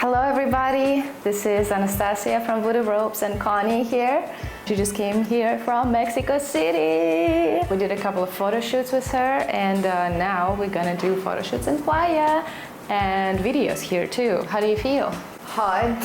Hello everybody, this is Anastasia from Voudou.ropes and Connie here. She just came here from Mexico City. We did a couple of photo shoots with her and now we're gonna do photo shoots in Playa and videos here too. How do you feel? Hot.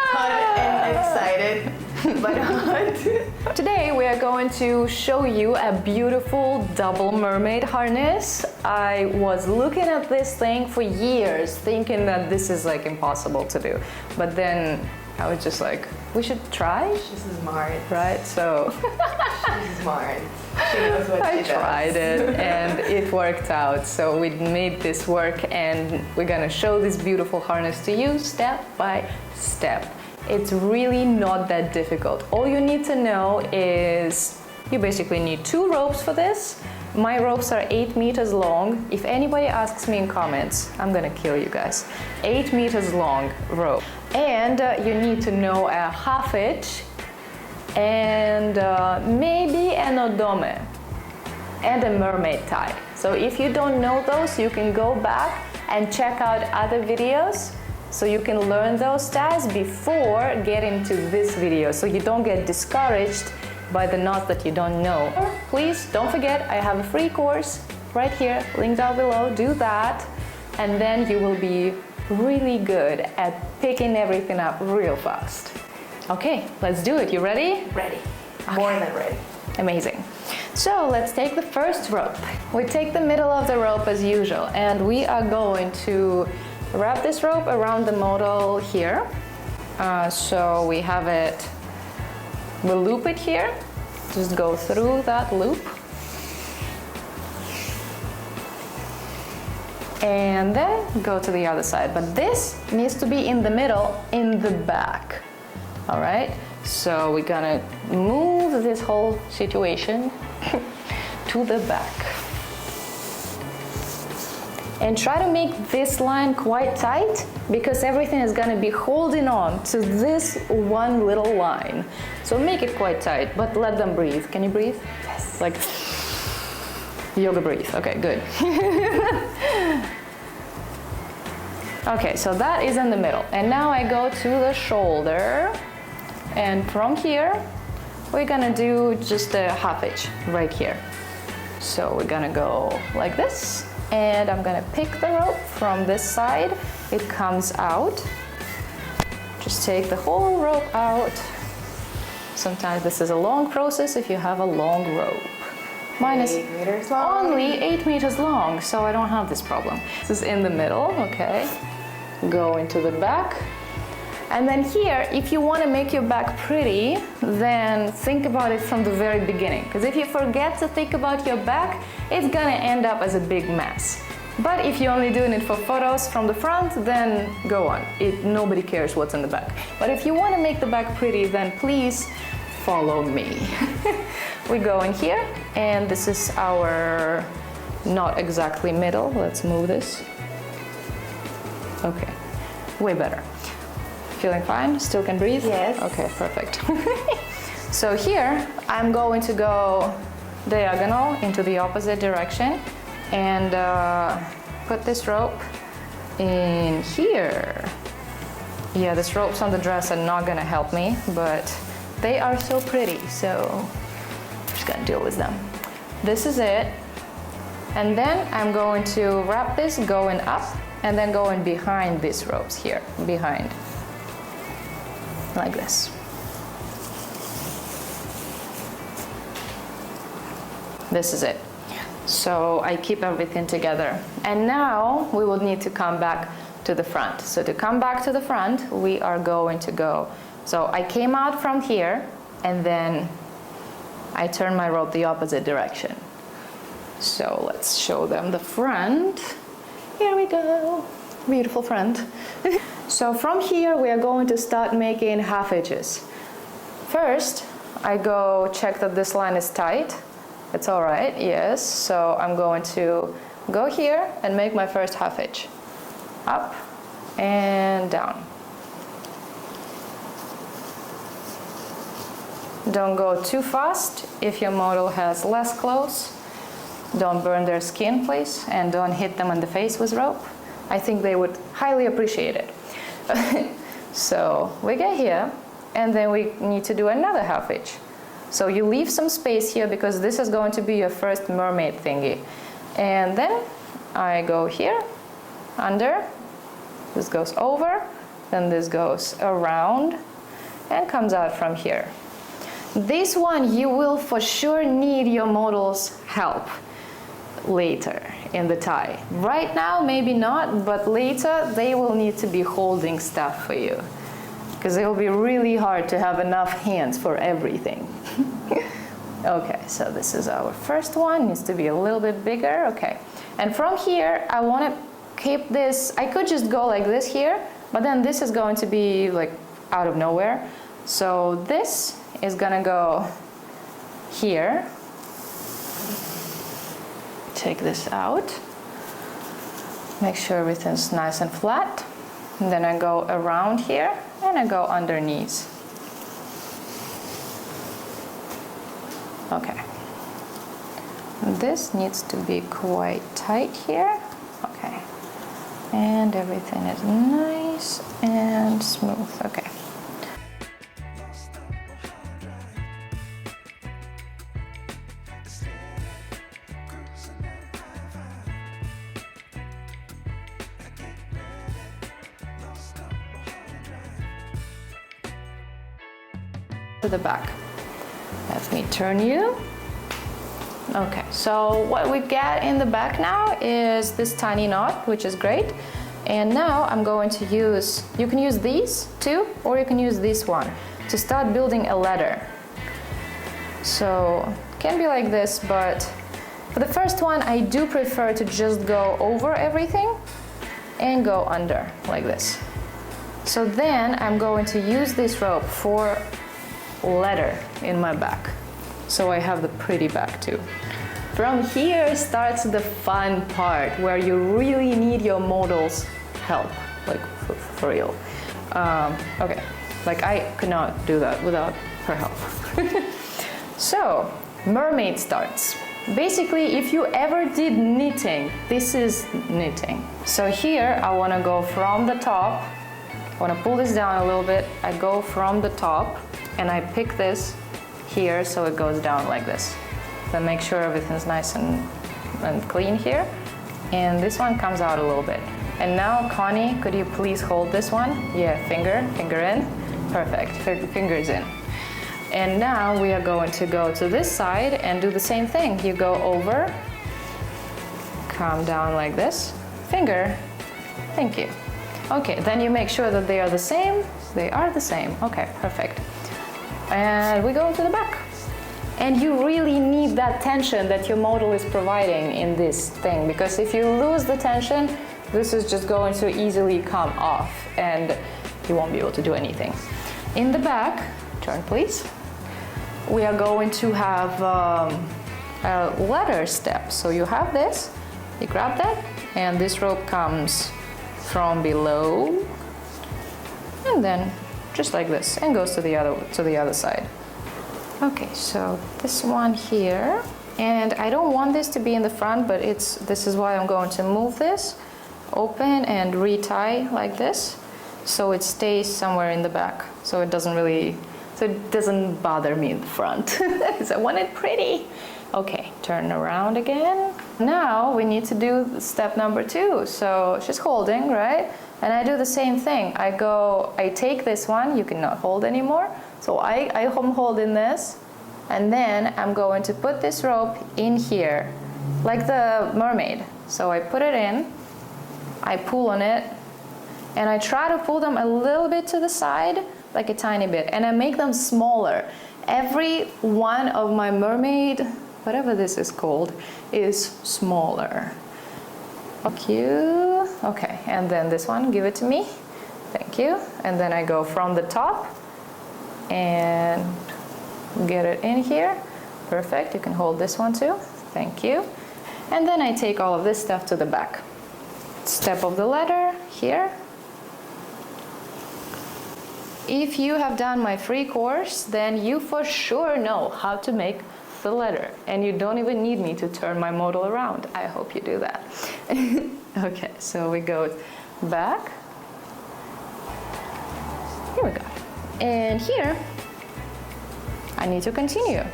Hot and excited, but hot. Today we are going to show you a beautiful double mermaid harness. I was looking at this thing for years thinking that this is like impossible to do, but then I was just like, we should try. She's smart. Right? So she's smart. She knows what she does. I tried it and it worked out. So we made this work and we're gonna show this beautiful harness to you step by step. It's really not that difficult. All you need to know is you basically need 2 ropes for this. My ropes are 8 meters long. If anybody asks me in comments, I'm gonna kill you guys. 8 meters long rope. And you need to know a half hitch and maybe an odome and a mermaid tie. So if you don't know those, you can go back and check out other videos so you can learn those ties before getting to this video so you don't get discouraged by the knots that you don't know. Please don't forget, I have a free course right here, link down below. Do that and then you will be really good at picking everything up real fast. Okay, let's do it. You ready? Ready. Okay. More than ready. Amazing. So let's take the first rope. We take the middle of the rope as usual and we are going to wrap this rope around the model here. So we have it, we'll loop it here. Just go through that loop. And then go to the other side. But this needs to be in the middle, in the back. All right? So we're gonna move this whole situation to the back. And try to make this line quite tight because everything is gonna be holding on to this one little line. So make it quite tight, but let them breathe. Can you breathe? Yes. Like yoga breathe. Okay, good. Okay, so that is in the middle. And now I go to the shoulder. And from here, we're gonna do just a half hitch right here. So we're gonna go like this. And I'm gonna pick the rope from this side. It comes out. Just take the whole rope out. Sometimes this is a long process if you have a long rope. Mine is 8 meters long. only 8 meters long, so I don't have this problem. This is in the middle, okay. Go into the back. And then here, if you want to make your back pretty, then think about it from the very beginning. Because if you forget to think about your back, it's gonna end up as a big mess. But if you're only doing it for photos from the front, then go on. Nobody cares what's in the back. But if you want to make the back pretty, then please follow me. We go in here, and this is our not exactly middle. Let's move this. Okay, way better. Feeling fine? Still can breathe? Yes. Okay, perfect. So here, I'm going to go diagonal into the opposite direction and put this rope in here. Yeah, these ropes on the dress are not gonna help me, but they are so pretty, so I'm just gonna deal with them. This is it. And then I'm going to wrap this going up and then going behind these ropes here, behind. Like this. This is it. So I keep everything together. And now we will need to come back to the front. So to come back to the front, we are going to go. So I came out from here and then I turn my rope the opposite direction. So let's show them the front. Here we go. Beautiful front. So from here, we are going to start making half hitches. First, I go check that this line is tight. It's all right, yes. So I'm going to go here and make my first half hitch. Up and down. Don't go too fast. If your model has less clothes, don't burn their skin, please, and don't hit them in the face with rope. I think they would highly appreciate it. So we get here, and then we need to do another half hitch. So you leave some space here because this is going to be your first mermaid thingy. And then I go here, under, this goes over, then this goes around and comes out from here. This one you will for sure need your model's help later in the tie. Right now maybe not, but later they will need to be holding stuff for you, because it will be really hard to have enough hands for everything. Okay, so this is our first one, needs to be a little bit bigger. Okay, and from here I want to keep this, I could just go like this here, but then this is going to be like out of nowhere. So this is gonna go here. Take this out, make sure everything's nice and flat, and then I go around here and I go underneath. Okay, this needs to be quite tight here. Okay, and everything is nice and smooth. Okay. To the back. Let me turn you. Okay, so what we get in the back now is this tiny knot, which is great. And now I'm going to use, you can use these two, or you can use this one to start building a ladder. So it can be like this, but for the first one I do prefer to just go over everything and go under like this. So then I'm going to use this rope for ladder in my back, so I have the pretty back too. From here starts the fun part where you really need your model's help, like for real. Okay, like I could not do that without her help. So mermaid starts. Basically, if you ever did knitting, this is knitting. So here I want to go from the top, I want to pull this down a little bit, I go from the top and I pick this here so it goes down like this. Then make sure everything's nice and clean here. And this one comes out a little bit. And now, Connie, could you please hold this one? Yeah, finger in. Perfect, fingers in. And now we are going to go to this side and do the same thing. You go over, come down like this, finger, thank you. Okay, then you make sure that they are the same. They are the same, okay, perfect. And we go to the back. And you really need that tension that your model is providing in this thing, because if you lose the tension, this is just going to easily come off and you won't be able to do anything. In the back, turn please, we are going to have a ladder step. So you have this, you grab that, and this rope comes from below, and then just like this, and goes to the other side. Okay, so this one here, and I don't want this to be in the front, but this is why I'm going to move this, open and retie like this, so it stays somewhere in the back, so it doesn't bother me in the front, because I want it pretty. Okay, turn around again. Now we need to do step number 2. So she's holding, right? And I do the same thing. I take this one, you cannot hold anymore. So I'm holding this, and then I'm going to put this rope in here, like the mermaid. So I put it in, I pull on it, and I try to pull them a little bit to the side, like a tiny bit, and I make them smaller. Every one of my mermaid, whatever this is called, is smaller. Thank you. Okay, and then this one, give it to me. Thank you. And then I go from the top and get it in here. Perfect. You can hold this one too. Thank you. And then I take all of this stuff to the back. Step of the ladder here. If you have done my free course, then you for sure know how to make the ladder, and you don't even need me to turn my model around. I hope you do that. Okay, so we go back. Here we go. And here, I need to continue.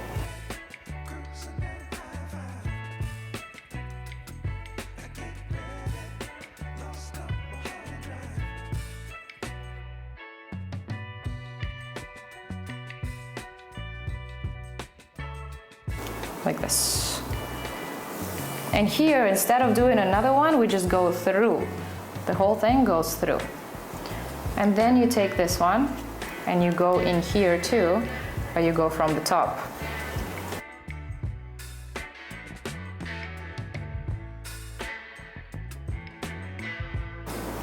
Like this. And here, instead of doing another one, we just go through. The whole thing goes through. And then you take this one and you go in here too, but you go from the top.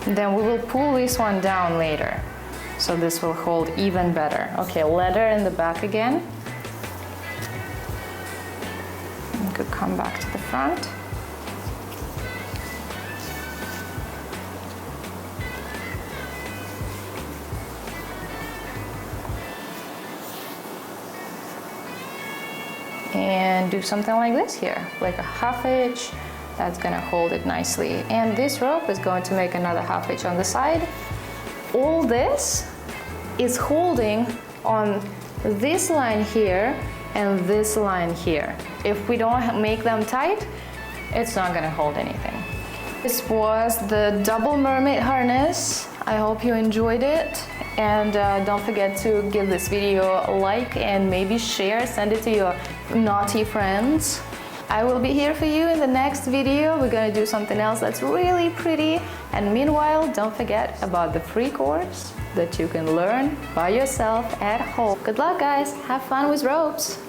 Then we will pull this one down later, so this will hold even better. Okay, leather in the back again. You could come back to the front. And do something like this here, like a half hitch. That's gonna hold it nicely. And this rope is going to make another half hitch on the side. All this is holding on this line here and this line here. If we don't make them tight, it's not gonna hold anything. This was the Double Mermaid harness. I hope you enjoyed it. And don't forget to give this video a like and maybe share, send it to your naughty friends. I will be here for you in the next video. We're gonna do something else that's really pretty. And meanwhile, don't forget about the free course that you can learn by yourself at home. Good luck, guys. Have fun with ropes.